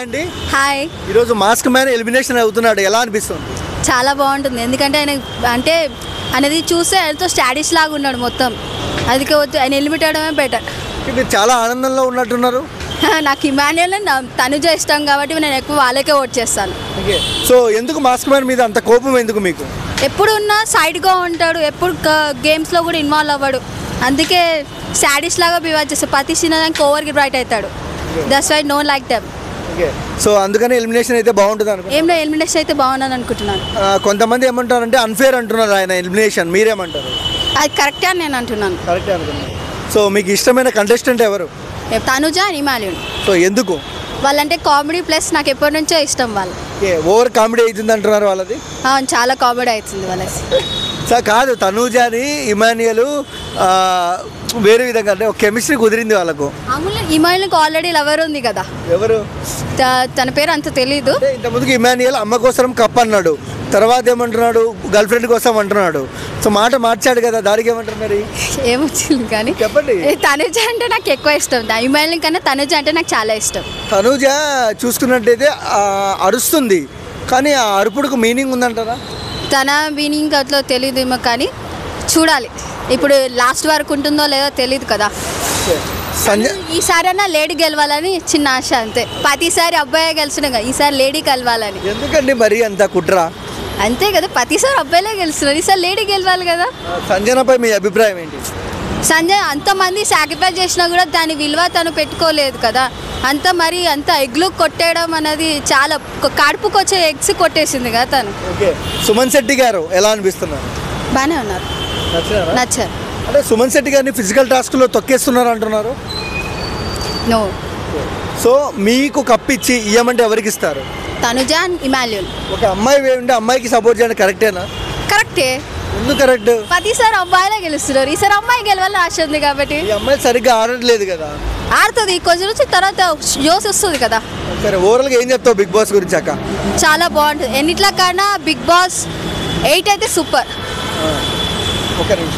అండి హాయ్ ఈరోజు mask man elimination అవుతున్నాడు, ఎలా అనిపిస్తుంది? చాలా బాగుంటుంది ఎందుకంటే ఆయన అంటే అనేది చూస్తే ఆయనతో స్టాడిష్ లాగా ఉన్నాడు మొత్తం. అందుకే ఆయన ఎలిమిట్ అవడమే బెటర్. మీరు చాలా ఆనందంలో ఉన్నట్టున్నారు. నాకు ఇమాన్యుయల్ తనుజ ఇష్టం కాబట్టి నేను ఎక్కువ వాళ్ళకే ఓట్ చేస్తాను. సో ఎందుకు మాస్క్ మ్యాన్ మీద అంత కోపం ఎందుకు మీకు? ఎప్పుడు ఉన్నా సైడ్గా ఉంటాడు, ఎప్పుడు గేమ్స్లో కూడా ఇన్వాల్వ్ అవ్వడు. అందుకే స్టాడిష్ లాగా బిహేవ్ చేస్తాడు. ప్రతి సినిమాకి ఓవర్కి బ్రైట్ అవుతాడు. That's why no like them. So అందుకని ఎలిమినేషన్ అయితే బాగుంటుంది అనుకో. ఏం లేదు, ఎలిమినేషన్ అయితే బాగున్నాను అనుకుంటున్నాను. కొంతమంది ఏమంటారంటే అన్ఫేర్ అంటున్నారు ఆయన ఎలిమినేషన్, మీరేమంటారు? అది కరెక్టే అని నేను అంటున్నాను. కరెక్టే అనుకున్నాను. సో మీకు ఇష్టమైన కంటెస్టెంట్ ఎవరు? తనుజ అండ్ ఇమాన్యుయల్. సో ఎందుకు? వాళ్ళంటే కామెడీ ప్లస్ నాకు ఎప్పటి నుంచో ఇష్టం వాళ్ళు. ఓవర్ కామెడీ అవుతుంది అంటున్నారు వాళ్ళది. చాలా కామెడీ అవుతుంది వాళ్ళకి. సార్ కాదు, తనూజాని ఇమాన్యుయల్ వేరే విధంగా అంటే ఒక కెమిస్ట్రీ కుదిరింది వాళ్ళకు. ఇమాన్యుల్కి ఆల్రెడీ లవర్ ఉంది కదా. ఎవరు? తన పేరు అంత తెలీదు. ఇంతకుముందుకు ఇమాన్యుయల్ అమ్మ కోసం కప్ అన్నాడు, తర్వాత ఏమంటున్నాడు గర్ల్ ఫ్రెండ్ కోసం అంటున్నాడు. సో మాట మార్చాడు కదా, దానికి ఏమంటారు మరి? ఏమొచ్చింది కానీ చెప్పండి. తనుజ అంటే నాకు ఎక్కువ ఇష్టం. ఇమాన్యుల్ కన్నా తనుజ అంటే నాకు చాలా ఇష్టం. తనూజ చూసుకున్నట్టయితే అరుస్తుంది, కానీ ఆ అరుపుడుకు మీనింగ్ ఉందంటారా? తన మీనింగ్ అట్లా తెలియదేమో కానీ చూడాలి. ఇప్పుడు లాస్ట్ వరకు ఉంటుందో లేదో తెలియదు కదా. ఈసారైనా లేడీ గెలవాలని చిన్న ఆశ అంతే. ప్రతిసారి అబ్బాయి గెలిచినా కదా, ఈసారి లేడీ గెలవాలని. ఎందుకండి మరి అంత కుట్ర? అంతే కదా, ప్రతిసారి అబ్బాయిలే గెలుస్తున్నారు, ఈసారి లేడీ గెలవాలి కదా. సంజనపై మీ అభిప్రాయం ఏంటి? సంజయ్ అంతమంది సాక్రిఫైస్ చేసినా కూడా దాని విలువ తను పెట్టుకోలేదు కదా. అంత ఎగ్లు కొట్టేయడం అనేది చాలా కడుపుకు వచ్చే ఎగ్స్ కొట్టేసింది కదా తను. ఓకే, సుమన్ శెట్టి గారు ఎలా అనిపిస్తున్నారు? బాగానే ఉన్నారు, నచ్చారు. అంటే సుమన్ శెట్టి గారిని ఫిజికల్ టాస్క్లో తొక్కేస్తున్నారు అంటున్నారు. నో. సో మీకు కప్పిచ్చి ఇయ్యమంటే ఎవరికి ఇస్తారు? తనుజ అండ్ ఇమాన్యుయల్. ఒక అమ్మాయి ఉంటే అమ్మాయికి సపోర్ట్ చేయడం కరెక్టేనా? కరెక్టే. ఎందుకు కరెక్ట్? ప్రతిసారి అబ్బాయిలే గెలుస్తున్నారు, ఈసారి అమ్మాయి గెలవాలని ఆశ ఉంది కాబట్టి. ఈ అమ్మాయి సరిగ్గా ఆడట్లేదు కదా. ఆడుతుంది, కొంచెం నుంచి తర్వాత జోస్ వస్తుంది కదా. సరే, ఓవరాల్గా ఏం చెప్తావు బిగ్ బాస్ గురించి అక్క? చాలా బాగుంటుంది. ఎన్నిట్ల కన్నా బిగ్ బాస్ 8 అయితే సూపర్. ఒక నిమిషం.